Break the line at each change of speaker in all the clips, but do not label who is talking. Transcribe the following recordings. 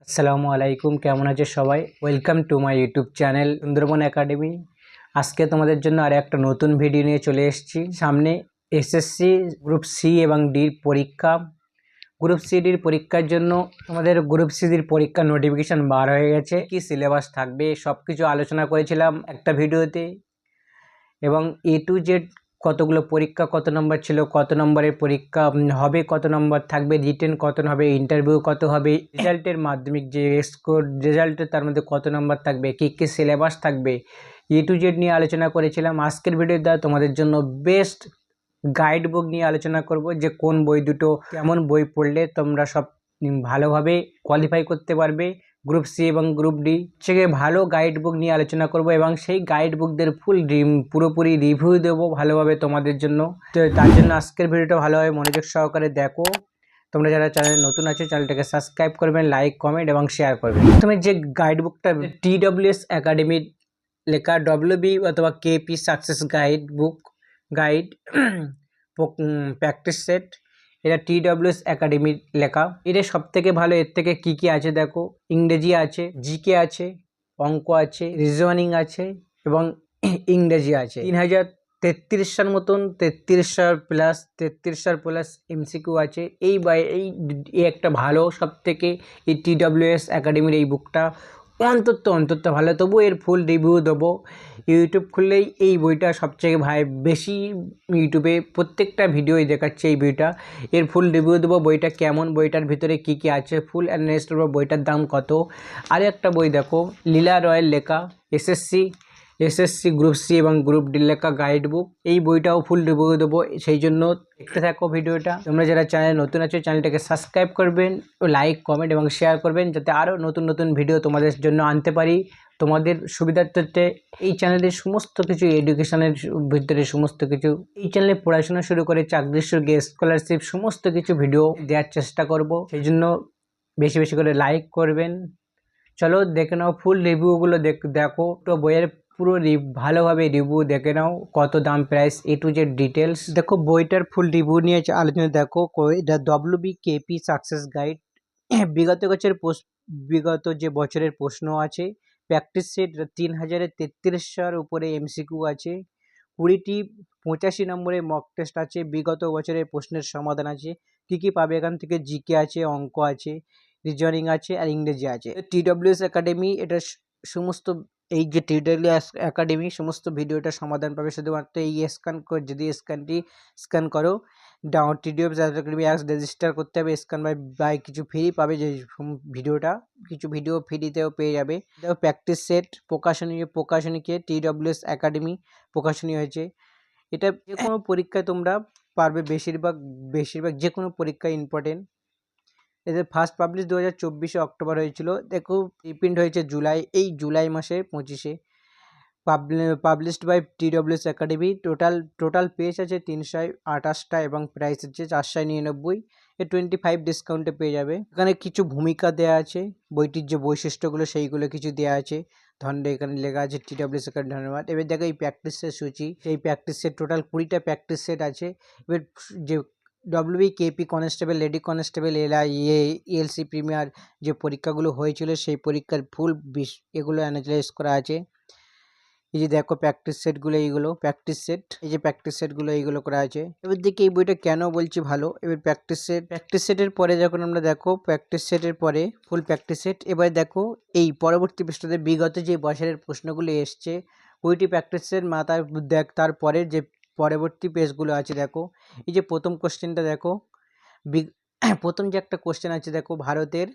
আসসালামু আলাইকুম, কেমন আছে সবাই? Welcome to my YouTube channel Sundarban academy. আজকে তোমাদের জন্য আর একটা নতুন ভিডিও নিয়ে চলে এসেছি। সামনে এসএসসি গ্রুপ সি এবং ডির পরীক্ষা। গ্রুপ সি ডির পরীক্ষার জন্য তোমাদের গ্রুপ সি ডির পরীক্ষার নোটিফিকেশান বার হয়ে গেছে। কি সিলেবাস থাকবে সব কিছু আলোচনা করেছিলাম একটা ভিডিওতে, এবং এ টু জেড কতগুলো পরীক্ষা, কত নম্বর ছিল, কত নম্বরের পরীক্ষা হবে, কত নম্বর থাকবে, রিটেন কত হবে, ইন্টারভিউ কত হবে, রেজাল্টের মাধ্যমিক যে স্কোর রেজাল্টে তার মধ্যে কত নম্বর থাকবে, কী কী সিলেবাস থাকবে, এ টু জেড নিয়ে আলোচনা করেছিলাম। আজকের ভিডিওটা তোমাদের জন্য বেস্ট গাইড বুক নিয়ে আলোচনা করব, যে কোন বই দুটো কেমন বই পড়লে তোমরা সব ভালোভাবে কোয়ালিফাই করতে পারবে গ্রুপ সি এবং গ্রুপ ডি। থেকে ভালো গাইড বুক নিয়ে আলোচনা করব এবং সেই গাইড বুকদের পুরোপুরি রিভিউ দেবো ভালোভাবে তোমাদের জন্য। তো তার জন্য আজকের ভিডিওটা ভালোভাবে মনোযোগ সহকারে দেখো। তোমরা যারা চ্যানেলে নতুন আছো চ্যানেলটাকে সাবস্ক্রাইব করবেন, লাইক, কমেন্ট এবং শেয়ার করবেন। তুমি যে গাইড বুকটা TWS একাডেমির লেখা WB অথবা KP success guide book guide practice set, এটা TWS একাডেমির লেখা। এটা সব থেকে ভালো। এর থেকে কি কি আছে দেখো, ইংরেজি আছে, জিকে আছে, অঙ্ক আছে, রিজনিং আছে এবং ইংরেজি আছে। 3033টার মতন, 33টার প্লাস MCQ আছে। এই একটা ভালো সব থেকে এই TWS একাডেমির এই বুকটা অন্তত ভালো। তবু এর ফুল রিভিউ দেবো। ইউটিউব খুললেই এই বইটা সবচেয়ে বেশি, ইউটিউবে প্রত্যেকটা ভিডিওই দেখাচ্ছে এই বইটা। এর ফুল রিভিউ দেবো, বইটা কেমন, বইটার ভিতরে কি কি আছে, ফুল অ্যানালাইসিস করবো, বইটার দাম কত। আর একটা বই দেখো, লীলা রয়ের লেখা এসএসসি গ্রুপ সি এবং গ্রুপ ডি লেখা গাইড বুক। এই বইটাও ফুল রিভিউ দেবো, সেই জন্য দেখতে থাকো ভিডিওটা। তোমরা যারা চ্যানেল নতুন আছো চ্যানেলটাকে সাবস্ক্রাইব করবেন, লাইক, কমেন্ট এবং শেয়ার করবেন, যাতে আরও নতুন ভিডিও তোমাদের জন্য আনতে পারি তোমাদের সুবিধার্থে। এই চ্যানেলের সমস্ত কিছু এডুকেশনের ভিতরে সমস্ত কিছু, এই চ্যানেলে পড়াশোনা শুরু করে চাকরির সঙ্গে স্কলারশিপ সমস্ত কিছু ভিডিও দেওয়ার চেষ্টা করব, সেই জন্য বেশি বেশি করে লাইক করবেন। চলো দেখে নাও ফুল রিভিউগুলো। দেখো তো বইয়ের পুরো ভালোভাবে রিভিউ দেখে নাও, কত দাম, price, A to Z details. দেখো বইটার ফুল রিভিউ নিয়ে আলোচনা দেখো। এটা WBKP সাকসেস গাইড। বিগত যে বছরের প্রশ্ন আছে, প্র্যাকটিস সেট 3033টার উপরে MCQ আছে, 20টি 85 নম্বরের মক টেস্ট আছে, বিগত বছরের প্রশ্নের সমাধান আছে। কি কি পাবে এখান থেকে, জিকে আছে, অঙ্ক আছে, রিজনিং আছে আর ইংরেজি আছে। TWS একাডেমি এটা সমস্ত, এই যে TWS একাডেমি সমস্ত ভিডিওটা সমাধান পাবে শুধুমাত্র এই যদি স্ক্যান করো, TWS একাডেমি অ্যাপস রেজিস্টার করতে হবে, স্ক্যান বাই কিছু ফ্রি পাবে, যে ভিডিওটা কিছু ভিডিও ফ্রিতেও পেয়ে যাবে। দেখো প্র্যাকটিস সেট প্রকাশনীকে TWS একাডেমি প্রকাশনী হয়েছে। এটা যে কোনো পরীক্ষায় তোমরা পারবে, বেশিরভাগ যে কোনো পরীক্ষায় ইম্পর্টেন্ট। এদের ফার্স্ট পাবলিশ 2024 অক্টোবর হয়েছিল। দেখো রিপ্রিন্ট হয়েছে জুলাই মাসে 25-এ। Published by TWS academy. Total page আছে 328টা এবং প্রাইস হচ্ছে 499। 25 ডিসকাউন্টে পেয়ে যাবে। এখানে কিছু ভূমিকা দেওয়া আছে, বইটির যে বৈশিষ্ট্যগুলো সেইগুলো কিছু দেওয়া আছে। এখানে লেখা আছে TWS একাডেমি ধন্যবাদ। এবার দেখো এই প্র্যাকটিসের সূচি, এই প্র্যাকটিস সেট টোটাল 20টা প্র্যাকটিস সেট আছে। এবার যে WBKP constable, lady constable, ELC premier যে পরীক্ষাগুলো হয়েছিল সেই পরীক্ষার ফুল এগুলো অ্যানালাইজ করা আছে। এই যে দেখো প্র্যাকটিস সেটগুলো, এইগুলো প্র্যাকটিস সেট, এই যে প্র্যাকটিস সেটগুলো এইগুলো করা আছে। এবার দেখি এই বইটা কেন বলছি ভালো। এবার প্র্যাকটিস সেটের পরে যখন আমরা দেখো প্র্যাকটিস সেটের পরে ফুল প্র্যাকটিস সেট, এবার দেখো এই পরবর্তী পৃষ্ঠাতে বিগত যে বছরের প্রশ্নগুলো এসছে ওইটি প্র্যাকটিস সেট মাথায় দেখ। তারপরে যে পরবর্তী পেজগুলো আছে দেখো, এই যে প্রথম কোশ্চেনটা দেখো, প্রথম যে একটা কোশ্চেন আছে দেখো, ভারতের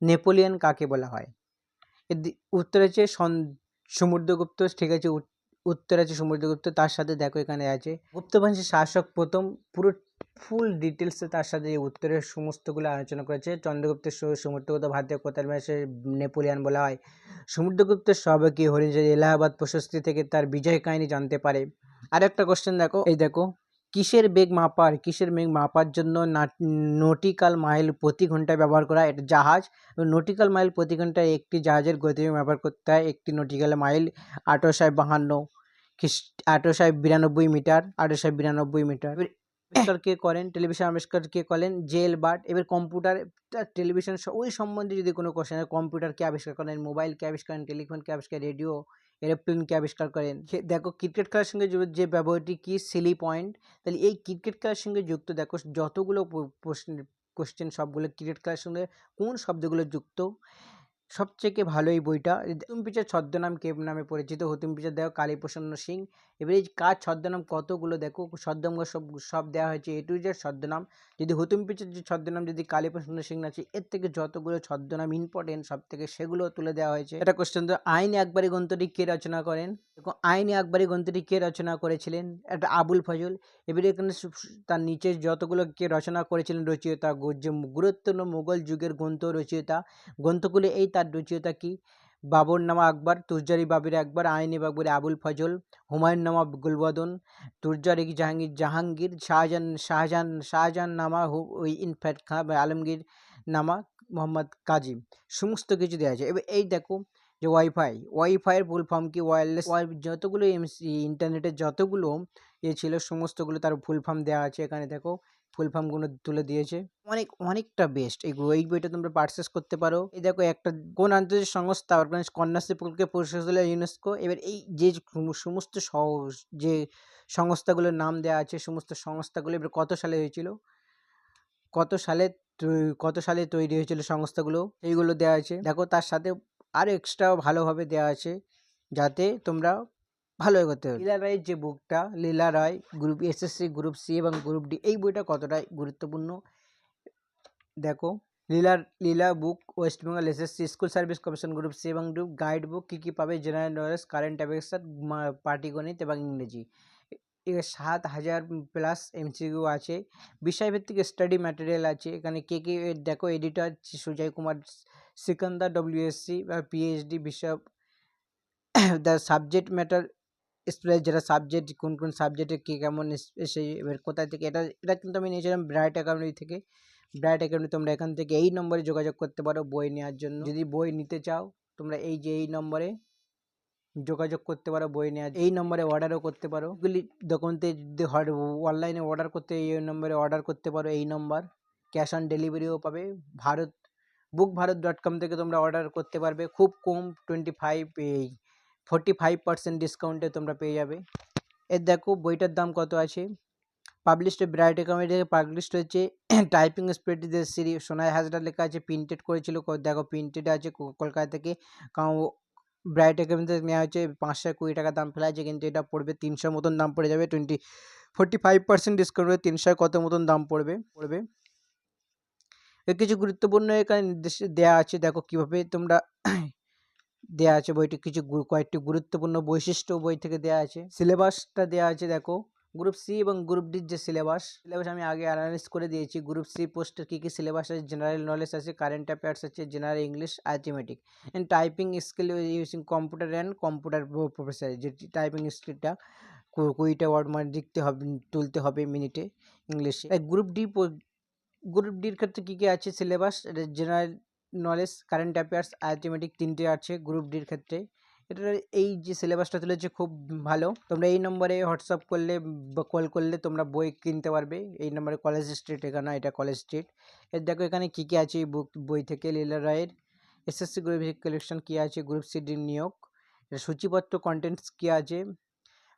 নেপোলিয়ন কাকে বলা হয়? এর উত্তর আছে সমুদ্রগুপ্ত। ঠিক আছে, উত্তর আছে সমুদ্রগুপ্ত। তার সাথে দেখো এখানে আছে গুপ্ত বংশের শাসক প্রথম, পুরো ফুল ডিটেলসে তার সাথে এই উত্তরের সমস্তগুলো আলোচনা করেছে। চন্দ্রগুপ্তের সমুদ্রগুপ্ত ভারতীয় কোথায় মাসে নেপোলিয়ান বলা হয়? সমুদ্রগুপ্তের সবাইকে হরিণের এলাহাবাদ প্রশস্তি থেকে তার বিজয় কাহিনী জানতে পারে। আর একটা কোশ্চেন দেখো, এই দেখো, কিসের বেগ মাপার জন্য নটিক্যাল মাইল প্রতি ঘন্টায় ব্যবহার করা? এটা জাহাজ। নটিক্যাল মাইল প্রতি ঘন্টায় একটি জাহাজের গতিবেগ ব্যবহার করতে হয়। একটি নটিক্যাল মাইল 1852 মিটার। 1892 মিটার। আবিষ্কার কে করেন, টেলিভিশন আবিষ্কার কে করেন, জেল বার্ট। এবার কম্পিউটার, টেলিভিশন ওই সম্বন্ধে যদি কোনো কোশ্চেন হয়, কম্পিউটার কে আবিষ্কার করেন, মোবাইল কে আবিষ্কার করেন, টেলিফোন কে আবিষ্কার, রেডিও, এরোপ্লেন কে আবিষ্কার করেন। দেখো ক্রিকেট খেলার সঙ্গে যে ব্যবহারটি কি, সিলি পয়েন্ট। তাহলে এই ক্রিকেট খেলার সঙ্গে যুক্ত দেখো যতগুলো কোশ্চেন সবগুলো ক্রিকেট খেলার সঙ্গে কোন শব্দগুলো যুক্ত। সবথেকে ভালো এই বইটা। হুতুম প্যাঁচার ছদ্মনাম কে নামে পরিচিত, হুতুম প্যাঁচা দেখো কালীপ্রসন্ন সিং। এবার এই কার ছদ্মনাম কতগুলো দেখো, ছদ্মনাম সব দেওয়া হয়েছে, এ টু জেড ছদ্মনাম। যদি হুতুম প্যাঁচার যে ছদ্মনাম যদি কালীপ্রসন্ন সিং আছে, এর থেকে যতগুলো ছদ্মনাম ইম্পর্টেন্ট সব থেকে সেগুলো তুলে দেওয়া হয়েছে। এটা কোশ্চেন তো, আইন আকবরী গ্রন্থটি কে রচনা করেন? দেখো আইন আকবরী গ্রন্থটি কে রচনা করেছিলেন? এটা আবুল ফজল। এবারে এখানে তার নিচে যতগুলো কে রচনা করেছিলেন রচয়িতা, যে গুরুত্বপূর্ণ মুঘল যুগের গ্রন্থ রচয়িতা, গ্রন্থগুলি এই তার রচয়িতা কি, বাবরনামা আকবর, তুর্জারি বাবির আকবর, আইনে বাবরি আবুল ফজল, হুমায়ুন্নামা গুলবদন, তুর্জারি জাহাঙ্গীর, শাহজাহান নামা ইনফ্যাক্ট খাঁ বা আলমগীর নামা মোহাম্মদ কাজিম। সমস্ত কিছু দেওয়া আছে। এবার এই দেখো যে ওয়াইফাইয়ের ফুল ফর্ম কি, ওয়্যারলেস, যতগুলো ইন্টারনেটের যতগুলো ছিল সমস্তগুলো তার ফুল ফর্ম দেওয়া আছে এখানে। দেখো ফুল ফর্মগুলো তুলে দিয়েছে, অনেকটা বেস্ট। এই বইটা তোমরা পারচেস করতে পারো। এই দেখো একটা কোন আন্তর্জাতিক সংস্থা কন্যাশ্রী প্রকল্পকে পুরস্কার দিল ইউনেস্কো। এবার এই যে সমস্ত যে সংস্থাগুলোর নাম দেওয়া আছে, সমস্ত সংস্থাগুলো এবার কত সালে হয়েছিল, কত সালে তৈরি হয়েছিল সংস্থাগুলো, এইগুলো দেওয়া আছে। দেখো তার সাথে আরও এক্সট্রা ভালোভাবে দেওয়া আছে যাতে তোমরা ভালো করতে হবে। লীলা রায়ের যে বুকটা, Leela Ray group SSC, group C এবং গ্রুপ ডি, এই বইটা কতটা গুরুত্বপূর্ণ দেখো। Leela book, West Bengal SSC school service commission group C এবং গ্রুপ গাইড বুক। কী কী পাবে, জেনারেল নলেজ, কারেন্ট অ্যাফেয়ার্স, পাটিগণিত এবং ইংরেজি। 7000 প্লাস এমসিকিউ আছে। বিষয়ভিত্তিক স্টাডি ম্যাটেরিয়াল আছে এখানে। কে কে দেখো, এডিটর সুজয় কুমার সিকান্দার, ডব্লিউএসসি বা পিএইচডি বিষয়। দ্য সাবজেক্ট ম্যাটার স্প্রেড, যেটা সাবজেক্ট কোন সাবজেক্টে কে কেমন সেই এবার কোথায় থেকে, এটা কিন্তু আমি নিয়েছিলাম ব্রাইট একাডেমি থেকে। ব্রাইট একাডেমি তোমরা এখান থেকে এই নম্বরে যোগাযোগ করতে পারো বই নেওয়ার জন্য। যদি বই নিতে চাও তোমরা এই নম্বরে যোগাযোগ করতে পারো বই নেওয়ার, এই নম্বরে অর্ডারও করতে পারো। এগুলি দোকানতে যদি অনলাইনে অর্ডার করতে এই নম্বরে অর্ডার করতে পারো, এই নম্বর। ক্যাশ অন ডেলিভারিও পাবে। bookbharat.com থেকে তোমরা অর্ডার করতে পারবে খুব কম 45% ডিসকাউন্টে তোমরা পেয়ে যাবে। এর দেখো বইটার দাম কত আছে। পাবলিশড ব্রাইট একাডেমি থেকে পাবলিশড হচ্ছে টাইপিং স্পিড সিরিজ, সোনায় হাজরা লেখা আছে, প্রিন্টেড করেছিল। দেখো প্রিন্টেড আছে কলকাতা থেকে, কারণ ব্রাইট একাডেমি থেকে নেওয়া হচ্ছে। 520 টাকা দাম ফেলা আছে, কিন্তু এটা পড়বে 300 মতন দাম পড়ে যাবে। 45% ডিসকাউন্ট হয়ে 300 কত মতন দাম পড়বে। এর কিছু গুরুত্বপূর্ণ এখানে নির্দেশ দেওয়া আছে। দেখো কিভাবে তোমরা দেওয়া আছে বইটি, কয়েকটি গুরুত্বপূর্ণ বৈশিষ্ট্য বই থেকে দেওয়া আছে। সিলেবাসটা দেওয়া আছে দেখো, গ্রুপ সি এবং গ্রুপ ডির যে সিলেবাস আমি আগে অ্যানালাইজ করে দিয়েছি। গ্রুপ সি পোস্টের কী কী সিলেবাস আছে, জেনারেল নলেজ আছে, কারেন্ট অ্যাফেয়ার্স আছে, general English, arithmetic and typing skill using computer and computer professor. যে টাইপিং স্কিলটা 20টা ওয়ার্ড মানে তুলতে হবে মিনিটে ইংলিশে। গ্রুপ ডির ক্ষেত্রে কী কী আছে syllabus, general knowledge, current affairs, arithmetic, 3টে আছে গ্রুপ ডির ক্ষেত্রে। এটার এই যে সিলেবাসটা তুলেছে খুব ভালো। তোমরা এই নম্বরে হোয়াটসঅ্যাপ করলে বা কল করলে তোমরা বই কিনতে পারবে। এই নম্বরে কলেজ স্ট্রিট, এখানে এটা কলেজ স্ট্রিট। এর দেখো এখানে কী কী আছে এই বই থেকে। লীলা রায়ের এসএসসি গ্রুপ কালেকশন কী আছে, গ্রুপ সি ডির নিয়োগ, সূচিপত্র কন্টেন্টস কী আছে,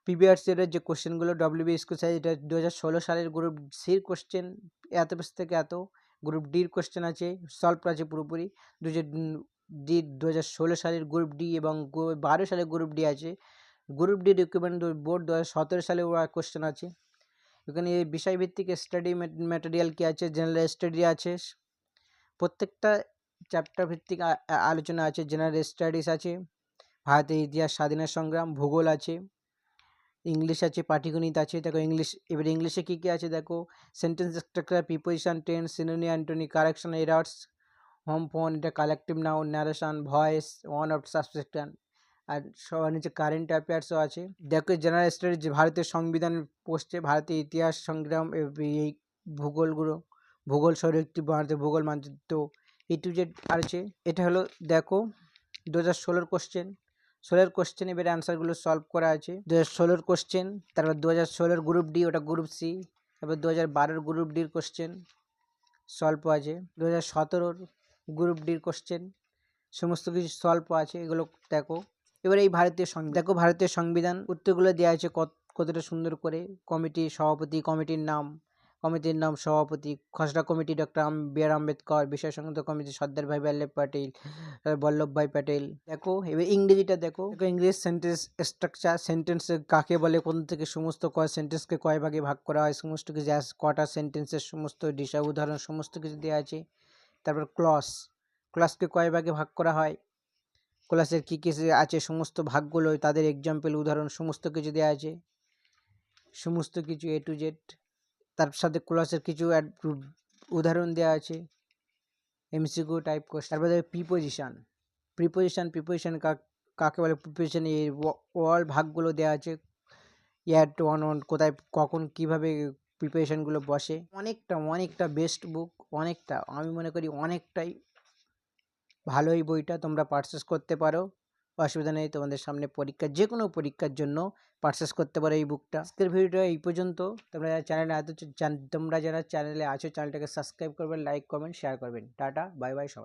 প্রিভিয়াস ইয়ারের যে কোশ্চেনগুলো ডব্লিউবি স্কুল সাইজ, এটা 2016 সালের গ্রুপ সির কোশ্চেন, এত পেজ থেকে এত। গ্রুপ ডির কোশ্চেন আছে, সলভ আছে পুরোপুরি। 2016 সালের গ্রুপ ডি এবং 12 সালের গ্রুপ ডি আছে। গ্রুপ ডি রিক্রুটমেন্ট বোর্ড 2017 সালে কোশ্চেন আছে। এখানে বিষয়ভিত্তিক স্টাডি ম্যাটেরিয়াল কী আছে, জেনারেল স্টাডি আছে, প্রত্যেকটা চ্যাপ্টার ভিত্তিক আলোচনা আছে। জেনারেল স্টাডিজ আছে, ভারতের ইতিহাস, স্বাধীনতা সংগ্রাম, ভূগোল আছে, ইংলিশ আছে, পাটিগণিত আছে। দেখো এবার ইংলিশে কী কী আছে দেখো, sentence structure, preposition, tense, synonym, antonym, correction, errors, homophone, এটা collective noun, narration, voice, one of সাবজেক্টন। আর সবার নিচে কারেন্ট অ্যাফেয়ার্সও আছে। দেখো জেনারেল স্টাডিজ, যে ভারতের সংবিধান পোস্টে, ভারতের ইতিহাস, সংগ্রাম, এই ভূগোল শরীরটি, ভারতের ভূগোল মানচিত্র, এ টু জেড আছে। এটা হলো দেখো 2016 কোশ্চেন। 16 কোশ্চেন এবার অ্যান্সারগুলো সলভ করা আছে। 2016 কোশ্চেন, তারপর 2016 গ্রুপ ডি, ওটা গ্রুপ সি, তারপর 2012 গ্রুপ ডির কোশ্চেন স্বল্প আছে, 2017 গ্রুপ ডির কোশ্চেন সমস্ত কিছু স্বল্প আছে, এগুলো দেখো। এবার এই ভারতীয় সংবিধান দেখো, ভারতীয় সংবিধান উত্তরগুলো দেওয়া আছে কতটা সুন্দর করে। কমিটির সভাপতি, কমিটির নাম সভাপতি, খসড়া কমিটি ডক্টর বি আর আম্বেদকর, বিষয় সংক্রান্ত কমিটি সর্দার ভাই বল্লভভাই প্যাটেল। দেখো এবার ইংরেজিটা দেখো, ইংরেজি সেন্টেন্স স্ট্রাকচার, সেন্টেন্স কাকে বলে, কোন থেকে সমস্ত সেন্টেন্সকে কয় ভাগে ভাগ করা হয়, সমস্ত কিছু কটা সেন্টেন্সের সমস্ত দিশা উদাহরণ সমস্ত কিছু দেওয়া আছে। তারপর ক্লসকে কয় ভাগে ভাগ করা হয়, ক্লাসের কী কী আছে সমস্ত ভাগগুলো, তাদের এক্সাম্পল উদাহরণ সমস্ত কিছু দেওয়া আছে, সমস্ত কিছু A to Z। তার সাথে ক্লাসের কিছু উদাহরণ দেওয়া আছে, MCQ টাইপ কোশ্চেন। তারপরে প্রিপোজিশন কাকে বলে, প্রিপোজিশন এই অল ভাগগুলো দেওয়া আছে, ওয়ান কোথায় কখন কীভাবে প্রিপারেশানগুলো বসে। অনেকটা বেস্ট বুক, আমি মনে করি অনেকটাই ভালো এই বইটা, তোমরা পারচেস করতে পারো, অসুবিধা নেই। তোমাদের সামনে পরীক্ষা, যে কোনো পরীক্ষার জন্য পারচেস করতে পারো এই বুকটা। আজকের ভিডিওটা এই পর্যন্ত। তোমরা যারা চ্যানেলে আছো চ্যানেলটাকে সাবস্ক্রাইব করবেন, লাইক করবেন, শেয়ার করবেন। টাটা, বাই বাই সবাই।